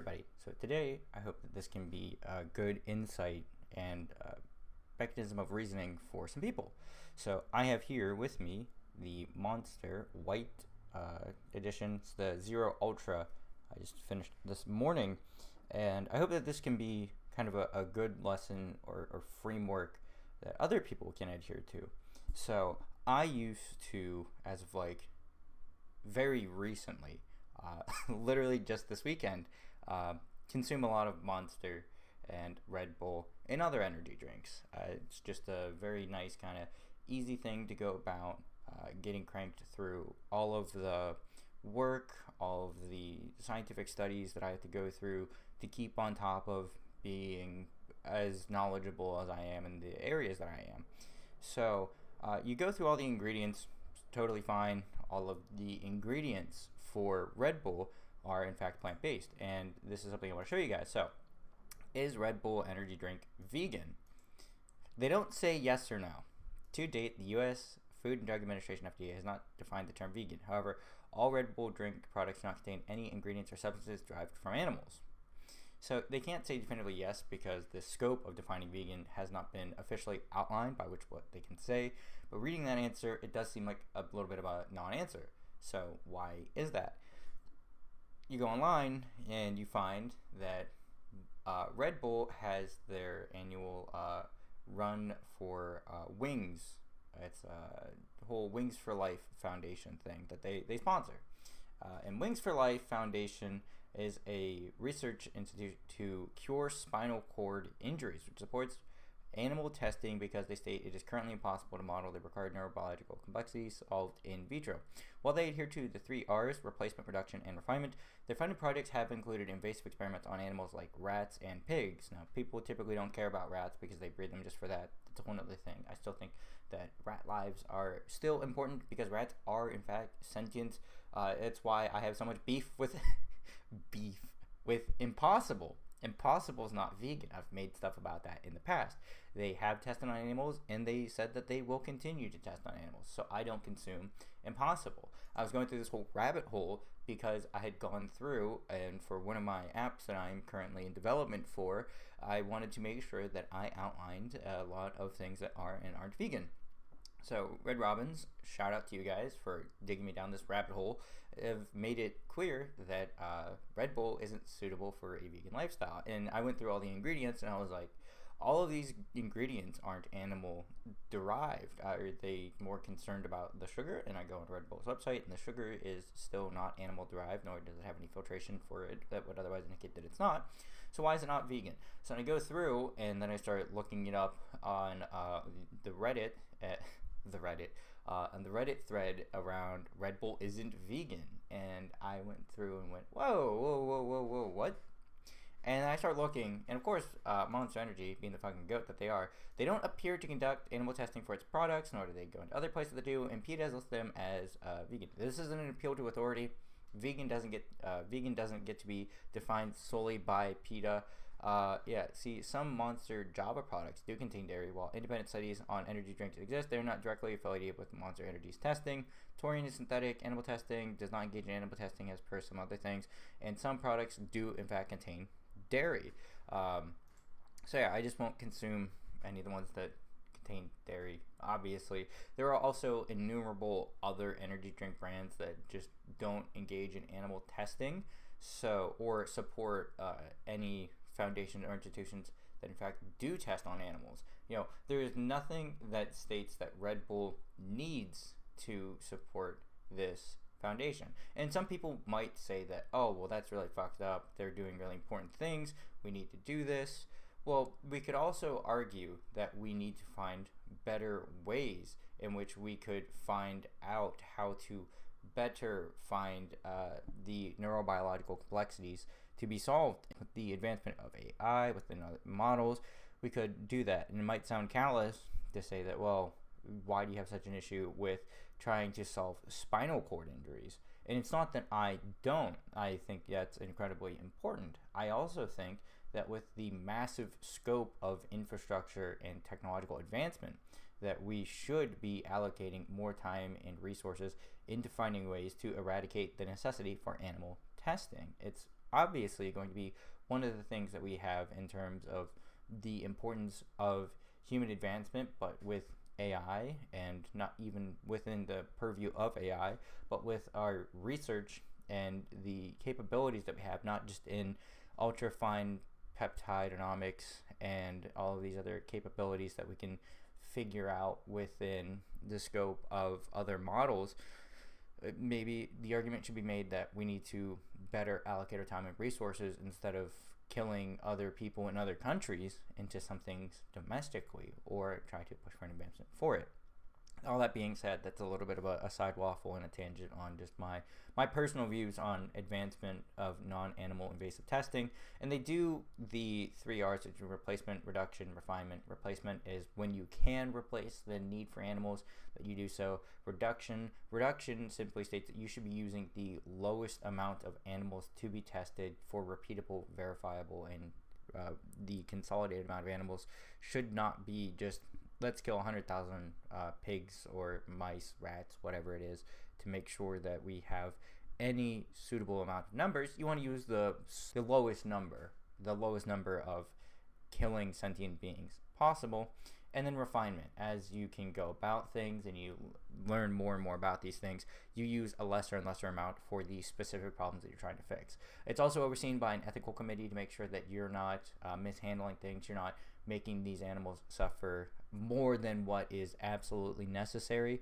everybody. So today, I hope that this can be a good insight and mechanism of reasoning for some people. So I have here with me the Monster White edition. It's the Zero Ultra. I just finished this morning, and I hope that this can be kind of a good lesson or framework that other people can adhere to. So I used to, as of like very recently, literally just this weekend, consume a lot of Monster and Red Bull and other energy drinks. It's just a very nice kind of easy thing to go about getting cranked through all of the work, all of the scientific studies that I have to go through to keep on top of being as knowledgeable as I am in the areas that I am. So you go through all the ingredients, totally fine. All of the ingredients for Red Bull are in fact plant-based, and this is something I want to show you guys. So, is Red Bull energy drink vegan? They don't say yes or no. To date, the U.S. Food and Drug Administration (FDA) has not defined the term vegan. However, all Red Bull drink products do not contain any ingredients or substances derived from animals. So they can't say definitively yes because the scope of defining vegan has not been officially outlined by which what they can say. But reading that answer, it does seem like a little bit of a non-answer. So why is that? You go online and you find that Red Bull has their annual run for Wings. It's a whole Wings for Life Foundation thing that they sponsor. And Wings for Life Foundation is a research institute to cure spinal cord injuries, which supports animal testing because they state it is currently impossible to model the required neurobiological complexities solved in vitro. While they adhere to the 3 R's, replacement, reduction, and refinement, their funded projects have included invasive experiments on animals like rats and pigs. Now, people typically don't care about rats because they breed them just for that. That's a whole other thing. I still think that rat lives are still important because rats are, in fact, sentient. It's why I have so much beef with Impossible. Impossible is not vegan. I've made stuff about that in the past. They have tested on animals, and they said that they will continue to test on animals. So I don't consume Impossible. I was going through this whole rabbit hole because I had gone through, and for one of my apps that I'm currently in development for, I wanted to make sure that I outlined a lot of things that are and aren't vegan. So Red Robins, shout out to you guys for digging me down this rabbit hole. Have made it clear that Red Bull isn't suitable for a vegan lifestyle. And I went through all the ingredients and I was like, all of these ingredients aren't animal derived. Are they more concerned about the sugar? And I go on Red Bull's website and the sugar is still not animal derived, nor does it have any filtration for it that would otherwise indicate that it's not. So why is it not vegan? So I go through and then I start looking it up on the Reddit. On the Reddit thread around Red Bull isn't vegan, and I went through and went, whoa, what? And I started looking, and of course, Monster Energy, being the fucking goat that they are, they don't appear to conduct animal testing for its products, nor do they go into other places that do, and PETA has listed them as vegan. This isn't an appeal to authority. Vegan doesn't get to be defined solely by PETA. Some Monster Java products do contain dairy. While independent studies on energy drinks exist, they're not directly affiliated with Monster Energy's testing. Taurine is synthetic. Animal testing does not engage in animal testing as per some other things. And some products do, in fact, contain dairy. I just won't consume any of the ones that contain dairy. Obviously, there are also innumerable other energy drink brands that just don't engage in animal testing, or support any foundation or institutions that in fact do test on animals. There is nothing that states that Red Bull needs to support this foundation. And some people might say that, oh, well, that's really fucked up. They're doing really important things. We need to do this. Well, we could also argue that we need to find better ways in which we could find out how to better find the neurobiological complexities to be solved. With the advancement of AI, within other models, we could do that. And it might sound callous to say that, well, why do you have such an issue with trying to solve spinal cord injuries? And it's not that I don't. I think that's incredibly important. I also think that with the massive scope of infrastructure and technological advancement, that we should be allocating more time and resources into finding ways to eradicate the necessity for animal testing. It's obviously going to be one of the things that we have in terms of the importance of human advancement, but with AI, and not even within the purview of AI, but with our research and the capabilities that we have, not just in ultra fine peptideomics and all of these other capabilities that we can figure out within the scope of other models. Maybe the argument should be made that we need to better allocate our time and resources instead of killing other people in other countries into some things domestically, or try to push for an advancement for it. All that being said, that's a little bit of a side waffle and a tangent on just my personal views on advancement of non-animal invasive testing. And they do the 3 R's, which are replacement, reduction, refinement. Replacement is when you can replace the need for animals, that you do so. Reduction simply states that you should be using the lowest amount of animals to be tested for repeatable, verifiable, and the consolidated amount of animals should not be just let's kill 100,000 pigs or mice, rats, whatever it is, to make sure that we have any suitable amount of numbers. You want to use the lowest number of killing sentient beings possible. And then refinement. As you can go about things and you learn more and more about these things, you use a lesser and lesser amount for the specific problems that you're trying to fix. It's also overseen by an ethical committee to make sure that you're not mishandling things, you're not making these animals suffer more than what is absolutely necessary,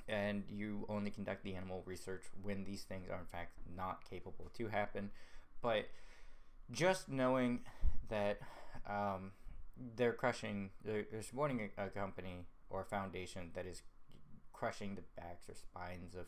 and you only conduct the animal research when these things are in fact not capable to happen. But just knowing that they're supporting a company or a foundation that is crushing the backs or spines of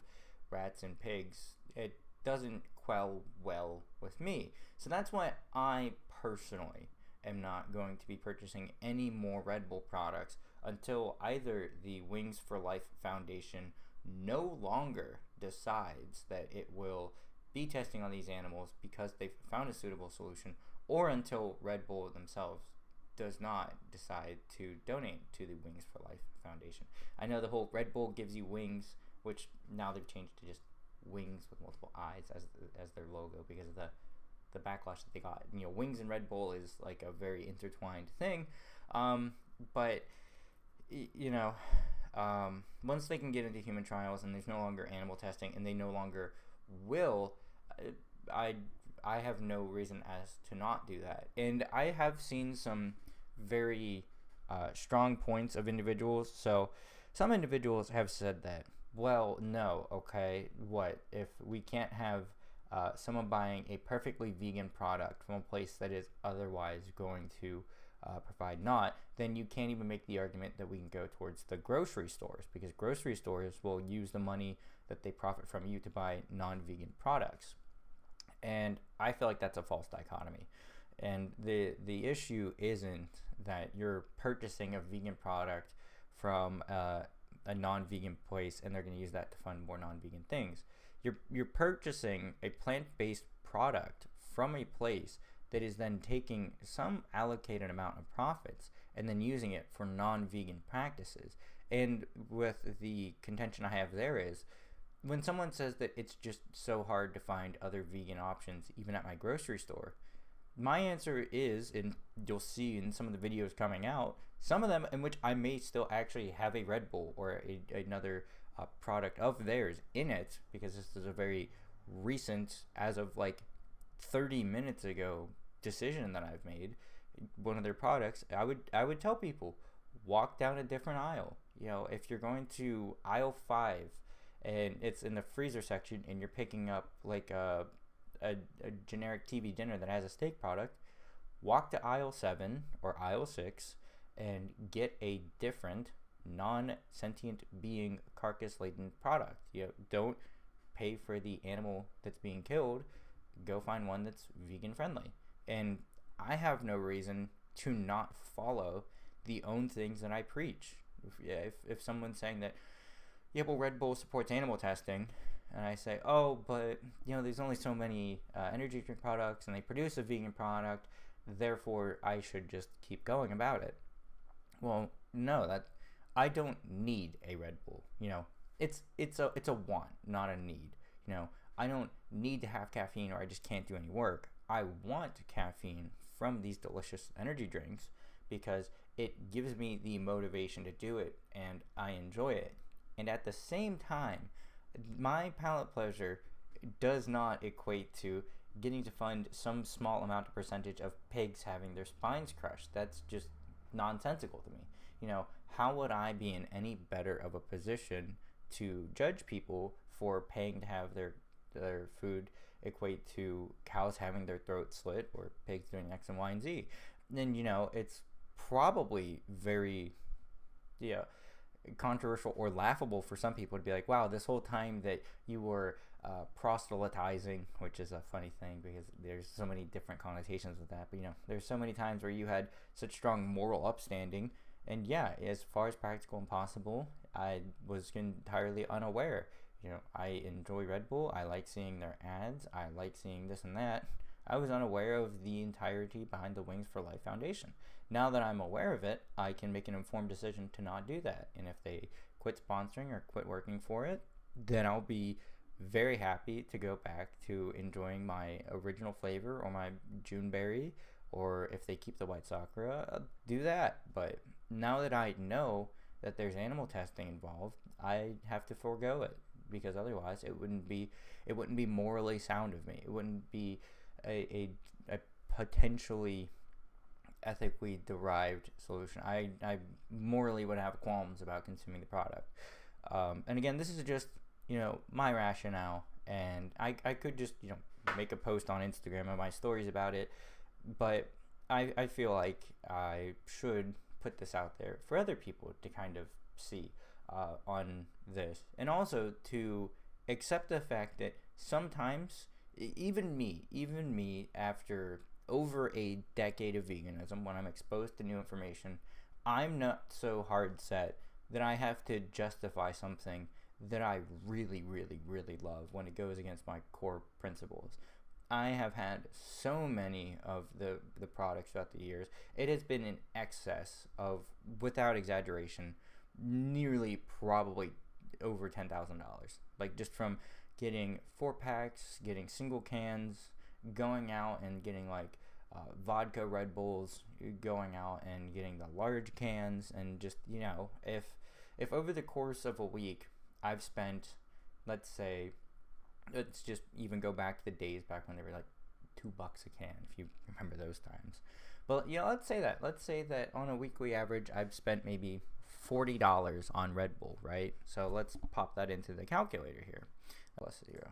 rats and pigs, it doesn't quell well with me. So that's why I personally am not going to be purchasing any more Red Bull products until either the Wings for Life Foundation no longer decides that it will be testing on these animals because they've found a suitable solution, or until Red Bull themselves does not decide to donate to the Wings for Life Foundation. I know the whole Red Bull gives you wings, which now they've changed to just wings with multiple eyes as their logo because of the backlash that they got. Wings and Red Bull is like a very intertwined thing, but once they can get into human trials and there's no longer animal testing and they no longer will, I have no reason as to not do that. And I have seen some very strong points of individuals. So some individuals have said that, well, no, okay, what if we can't have someone buying a perfectly vegan product from a place that is otherwise going to provide not, then you can't even make the argument that we can go towards the grocery stores, because grocery stores will use the money that they profit from you to buy non-vegan products. And I feel like that's a false dichotomy. And the issue isn't that you're purchasing a vegan product from a non-vegan place and they're going to use that to fund more non-vegan things. You're purchasing a plant-based product from a place that is then taking some allocated amount of profits and then using it for non-vegan practices. And with the contention I have there is, when someone says that it's just so hard to find other vegan options even at my grocery store, my answer is, and you'll see in some of the videos coming out, some of them in which I may still actually have a Red Bull or another product of theirs in it, because this is a very recent, as of like 30 minutes ago, decision that I've made. One of their products, I would tell people, walk down a different aisle. If you're going to aisle 5 and it's in the freezer section and you're picking up like a generic TV dinner that has a steak product, walk to aisle 7 or aisle 6 and get a different non-sentient being carcass-laden product. Don't pay for the animal that's being killed. Go find one that's vegan friendly. And I have no reason to not follow the own things that I preach. If someone's saying that, yeah, well, Red Bull supports animal testing, and I say, oh, but there's only so many energy drink products and they produce a vegan product, therefore I should just keep going about it. Well, no, I don't need a Red Bull. It's a want, not a need. I don't need to have caffeine or I just can't do any work. I want caffeine from these delicious energy drinks because it gives me the motivation to do it and I enjoy it. And at the same time, my palate pleasure does not equate to getting to fund some small amount of percentage of pigs having their spines crushed. That's just nonsensical to me. How would I be in any better of a position to judge people for paying to have their food equate to cows having their throats slit or pigs doing X and Y and Z? Then it's probably very controversial or laughable for some people to be like, wow, this whole time that you were proselytizing, which is a funny thing because there's so many different connotations with that, but there's so many times where you had such strong moral upstanding, and as far as practical and possible, I was entirely unaware. I enjoy Red Bull, I like seeing their ads, I like seeing this and that. I was unaware of the entirety behind the Wings for Life Foundation. Now that I'm aware of it, I can make an informed decision to not do that. And if they quit sponsoring or quit working for it, then I'll be very happy to go back to enjoying my original flavor or my Juneberry, or if they keep the white Sakura, I'll do that. But now that I know that there's animal testing involved, I have to forego it because otherwise it wouldn't be morally sound of me. It wouldn't be a potentially ethically derived solution. I morally would have qualms about consuming the product. And again, this is just my rationale, and I could just make a post on Instagram and my stories about it, but I feel like I should put this out there for other people to kind of see on this, and also to accept the fact that sometimes even me after over a decade of veganism, when I'm exposed to new information, I'm not so hard set that I have to justify something that I really, really, really love when it goes against my core principles. I have had so many of the products throughout the years. It has been in excess of, without exaggeration, nearly probably over $10,000. Like just from getting 4-packs, getting single cans, going out and getting like vodka Red Bulls, going out and getting the large cans, and just if over the course of a week I've spent, let's just even go back to the days back when they were like $2 a can, if you remember those times. But let's say that on a weekly average I've spent maybe $40 on Red Bull, right? So let's pop that into the calculator here. Plus zero.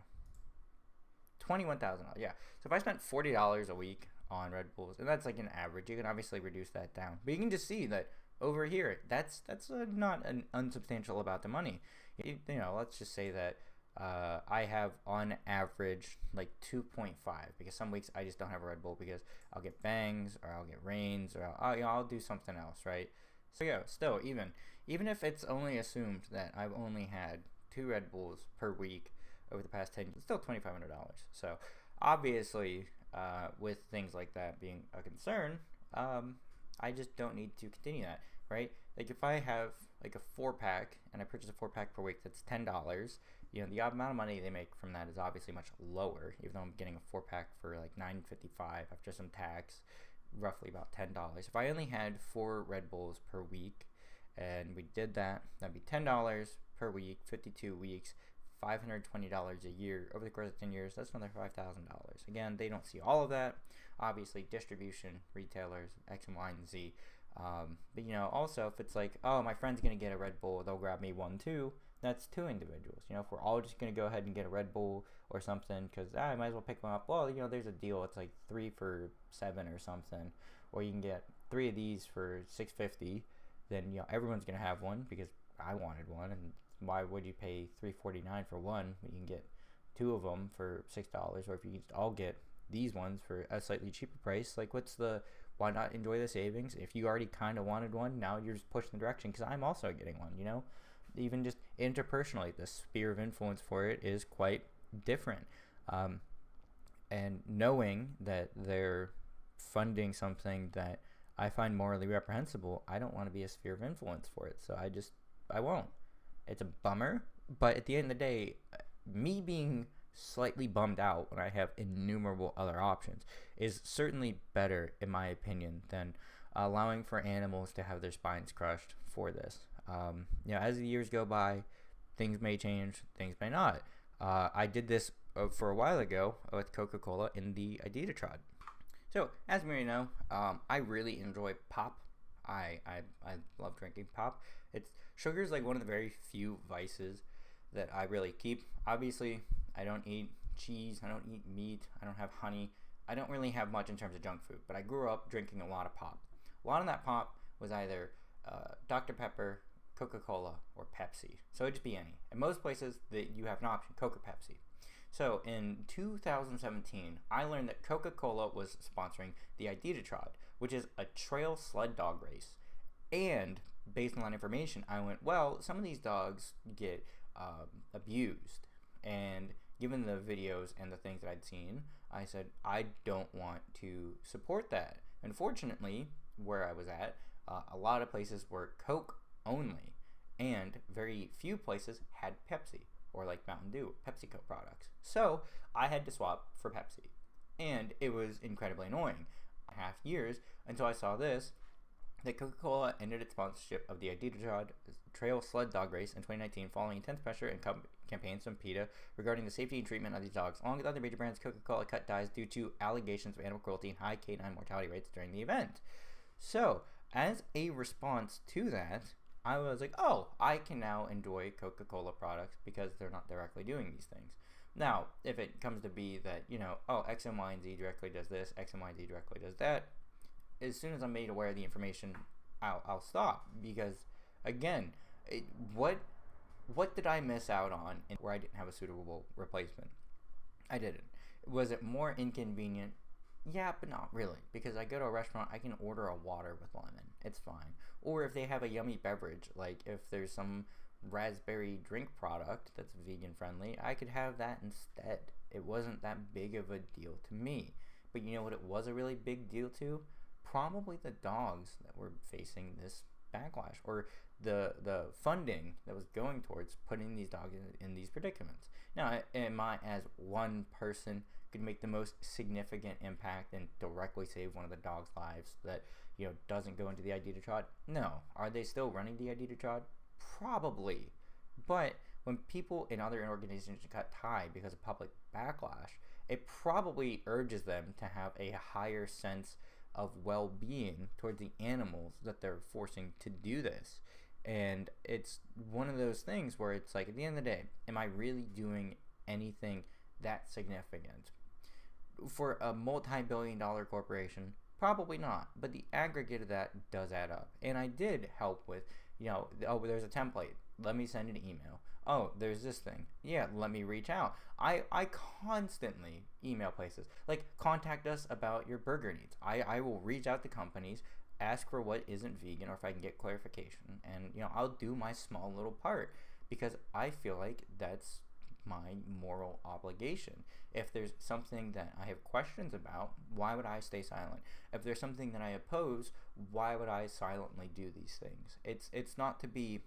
$21,000. Yeah. So if I spent $40 a week on Red Bulls, and that's like an average, you can obviously reduce that down. But you can just see that over here, that's not an unsubstantial amount of money. Let's just say that I have on average like 2.5, because some weeks I just don't have a Red Bull because I'll get bangs or I'll get rains or I'll do something else, right? So still, even if it's only assumed that I've only had 2 Red Bulls per week over the past 10 years, it's still $2,500. So obviously, with things like that being a concern, I just don't need to continue that, right? Like if I have like a 4-pack and I purchase a 4-pack per week, that's $10. The amount of money they make from that is obviously much lower, even though I'm getting a 4-pack for like $9.55 after some tax, roughly about $10. If I only had 4 Red Bulls per week and we did that, that'd be $10 per week, 52 weeks, $520 a year. Over the course of 10 years, that's another $5,000. Again, they don't see all of that. Obviously, distribution, retailers, X and Y and Z. But also if it's like, oh, my friend's gonna get a Red Bull, they'll grab me one too. That's 2 individuals. If we're all just gonna go ahead and get a Red Bull or something, because I might as well pick one up. Well, there's a deal. It's like 3 for $7 or something, or you can get 3 of these for $6.50. Then everyone's gonna have one because I wanted one, and why would you pay $3.49 for one when you can get 2 of them for $6? Or if you all get these ones for a slightly cheaper price, like why not enjoy the savings? If you already kind of wanted one, now you're just pushing the direction, because I'm also getting one. Even just interpersonally, the sphere of influence for it is quite different. And knowing that they're funding something that I find morally reprehensible, I don't want to be a sphere of influence for it. So I won't. It's a bummer, but at the end of the day, me being slightly bummed out when I have innumerable other options is certainly better, in my opinion, than allowing for animals to have their spines crushed for this. As the years go by, things may change, things may not. I did this for a while ago with Coca-Cola in the Iditarod. So, as we know, I really enjoy pop. I love drinking pop. Sugar is like one of the very few vices that I really keep. Obviously, I don't eat cheese, I don't eat meat, I don't have honey. I don't really have much in terms of junk food, but I grew up drinking a lot of pop. A lot of that pop was either Dr. Pepper, Coca-Cola, or Pepsi. So it'd just be any. In most places that you have an option, Coke or Pepsi. So in 2017, I learned that Coca-Cola was sponsoring the Iditarod, which is a trail sled dog race. And based on that information, I went, well, some of these dogs get abused. And given the videos and the things that I'd seen, I said, I don't want to support that. Unfortunately, where I was at, a lot of places were Coke only, and very few places had Pepsi, or like Mountain Dew, PepsiCo products. So I had to swap for Pepsi, and it was incredibly annoying. Half years until I saw this, that Coca-Cola ended its sponsorship of the Iditarod Trail Sled Dog Race in 2019 following intense pressure and campaigns from PETA regarding the safety and treatment of these dogs. Along with other major brands, Coca-Cola cut ties due to allegations of animal cruelty and high canine mortality rates during the event. So, as a response to that, I was like, oh, I can now enjoy Coca-Cola products because they're not directly doing these things. Now, if it comes to be that, X and Y and Z directly does this, X and Y and Z directly does that, as soon as I'm made aware of the information, I'll stop. Because, again, what did I miss out on where I didn't have a suitable replacement? I didn't. Was it more inconvenient? Yeah, but not really. Because I go to a restaurant, I can order a water with lemon. It's fine. Or if they have a yummy beverage, like if there's some raspberry drink product that's vegan friendly, I could have that instead. It wasn't that big of a deal to me. But you know what it was a really big deal to? Probably the dogs that were facing this backlash, or the funding that was going towards putting these dogs in these predicaments. Now, am I, as one person, could make the most significant impact and directly save one of the dogs' lives that doesn't go into the Iditarod? No. Are they still running the Iditarod? Probably. But when people in other organizations got tied because of public backlash, it probably urges them to have a higher sense of well-being towards the animals that they're forcing to do this. And it's one of those things where it's like, at the end of the day, am I really doing anything that significant? For a multi-billion-dollar corporation, probably not. But the aggregate of that does add up. And I did help with, there's a template. Let me send an email. Oh, there's this thing. Yeah, let me reach out. I constantly email places. Like, contact us about your burger needs. I will reach out to companies, ask for what isn't vegan, or if I can get clarification. And, I'll do my small little part. Because I feel like that's my moral obligation. If there's something that I have questions about, why would I stay silent? If there's something that I oppose, why would I silently do these things? It's not to be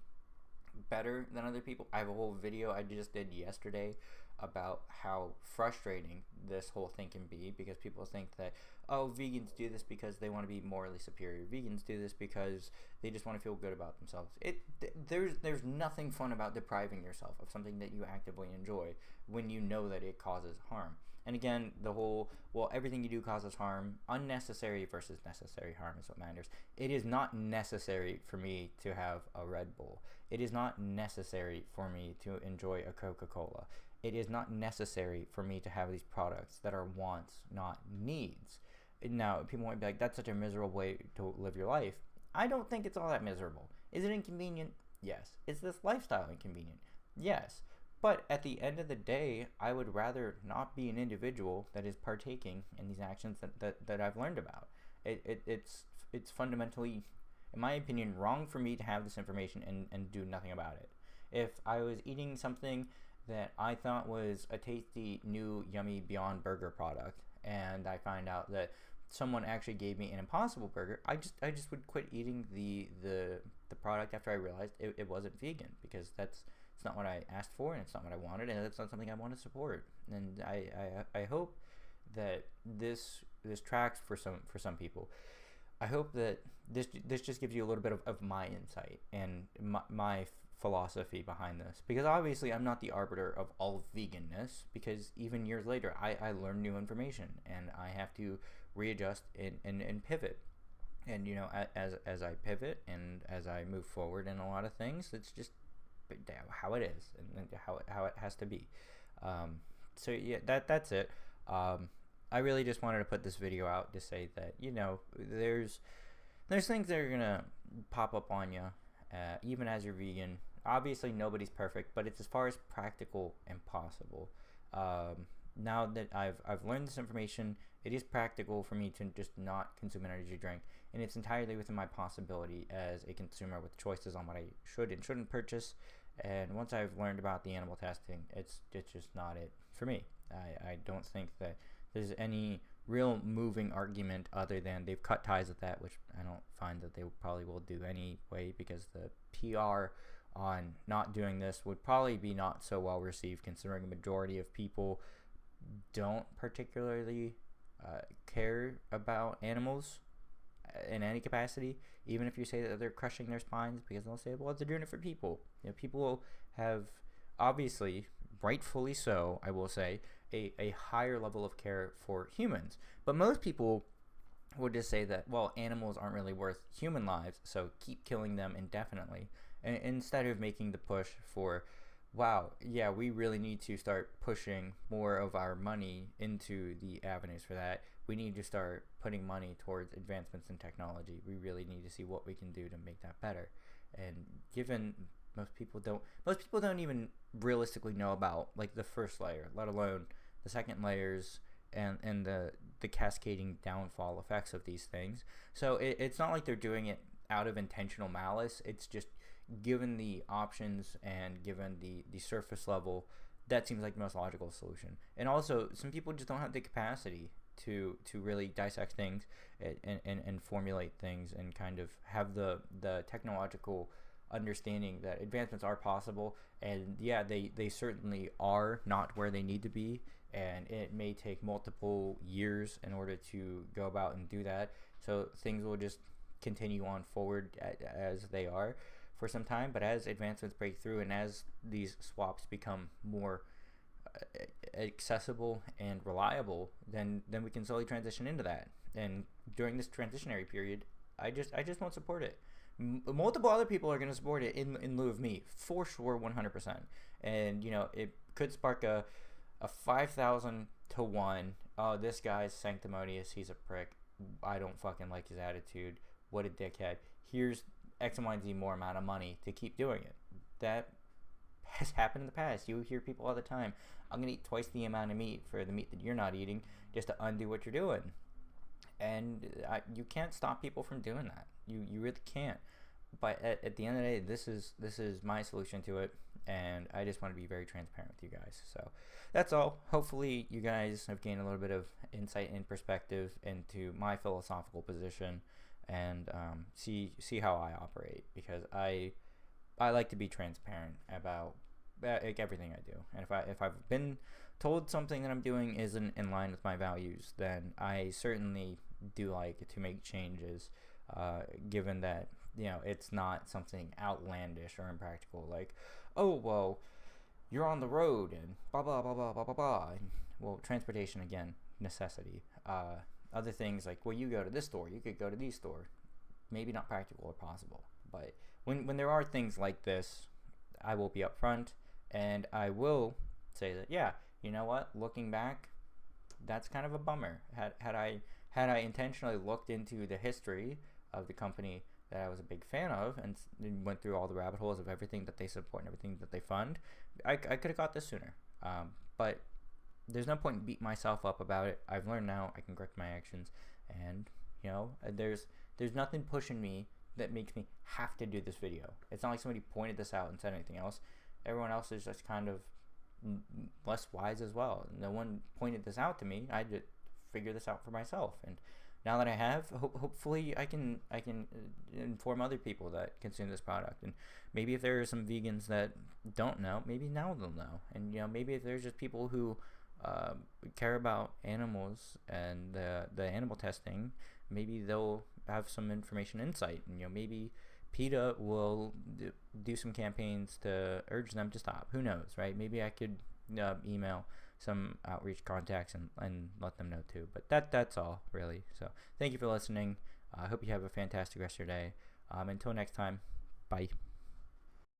better than other people. I have a whole video I just did yesterday about how frustrating this whole thing can be, because people think that, oh, vegans do this because they want to be morally superior. Vegans do this because they just want to feel good about themselves. There's nothing fun about depriving yourself of something that you actively enjoy when you know that it causes harm. And again, the whole, well, everything you do causes harm, unnecessary versus necessary harm is what matters. It is not necessary for me to have a Red Bull. It is not necessary for me to enjoy a Coca-Cola. It is not necessary for me to have these products that are wants, not needs. Now, people might be like, that's such a miserable way to live your life. I don't think it's all that miserable. Is it inconvenient? Yes. Is this lifestyle inconvenient? Yes. But at the end of the day, I would rather not be an individual that is partaking in these actions that I've learned about. It's fundamentally, in my opinion, wrong for me to have this information and do nothing about it. If I was eating something that I thought was a tasty, new, yummy Beyond Burger product, and I find out that someone actually gave me an Impossible Burger, I just would quit eating the product after I realized it wasn't vegan, because that's It's not what I asked for, and it's not what I wanted, and it's not something I want to support. And I hope that this tracks for some people. I hope that this just gives you a little bit of my insight and my philosophy behind this, because obviously I'm not the arbiter of all veganness, because even years later I learn new information and I have to readjust and pivot. And as I pivot and as I move forward in a lot of things, it's just how it is and how it has to be. So yeah, that's it. I really just wanted to put this video out to say that there's things that are gonna pop up on you, even as you're vegan. Obviously, nobody's perfect, but it's as far as practical and possible. Now that I've learned this information, it is practical for me to just not consume an energy drink, and it's entirely within my possibility as a consumer with choices on what I should and shouldn't purchase. And once I've learned about the animal testing, it's just not it for me. I don't think that there's any real moving argument other than they've cut ties with that, which I don't find that they probably will do anyway, because the PR on not doing this would probably be not so well received, considering a majority of people don't particularly care about animals in any capacity, even if you say that they're crushing their spines, because they'll say, well, they're doing it for people. People have, obviously, rightfully so, I will say, a higher level of care for humans. But most people would just say that, well, animals aren't really worth human lives, so keep killing them indefinitely, instead of making the push for, wow, yeah, we really need to start pushing more of our money into the avenues for that. We need to start putting money towards advancements in technology. We really need to see what we can do to make that better. And given most people don't even realistically know about like the first layer, let alone the second layers and the cascading downfall effects of these things. So it's not like they're doing it out of intentional malice. It's just, given the options and given the surface level, that seems like the most logical solution. And also, some people just don't have the capacity to really dissect things and formulate things and kind of have the technological understanding that advancements are possible. And yeah, they certainly are not where they need to be, and it may take multiple years in order to go about and do that. So things will just continue on forward as they are for some time. But as advancements break through and as these swaps become more accessible and reliable, then we can slowly transition into that. And during this transitionary period, I just won't support it. Multiple other people are going to support it in lieu of me, for sure, 100%. And it could spark a 5,000 to 1. Oh, this guy's sanctimonious, he's a prick, I don't fucking like his attitude, what a dickhead, here's X and Y and Z more amount of money to keep doing it. That has happened in the past. You hear people all the time, I'm gonna eat twice the amount of meat for the meat that you're not eating, just to undo what you're doing. And you can't stop people from doing that. You really can't. But at the end of the day, this is my solution to it, and I just want to be very transparent with you guys. So that's all. Hopefully you guys have gained a little bit of insight and perspective into my philosophical position, and see how I operate, because I like to be transparent about like everything I do. And if I've been told something that I'm doing isn't in line with my values, then I certainly do like to make changes, given that it's not something outlandish or impractical, like, oh, well, you're on the road and blah blah blah blah blah blah blah. Well, transportation, again, necessity. Other things like, well, you go to this store, you could go to these store, maybe not practical or possible. But when there are things like this, I will be upfront, and I will say that, yeah, you know what, looking back, that's kind of a bummer. Had I intentionally looked into the history of the company that I was a big fan of and went through all the rabbit holes of everything that they support and everything that they fund, I could have got this sooner. But there's no point in beating myself up about it. I've learned now. I can correct my actions, and there's nothing pushing me that makes me have to do this video. It's not like somebody pointed this out and said anything else. Everyone else is just kind of less wise as well. No one pointed this out to me. I just figure this out for myself, and now that I have, hopefully I can inform other people that consume this product. And maybe if there are some vegans that don't know, maybe now they'll know. And maybe if there's just people who uh, care about animals and the animal testing, maybe they'll have some information insight. And maybe PETA will do some campaigns to urge them to stop. Who knows, right? Maybe I could email some outreach contacts and let them know too. But that's all really. So thank you for listening. I hope you have a fantastic rest of your day. Until next time, bye.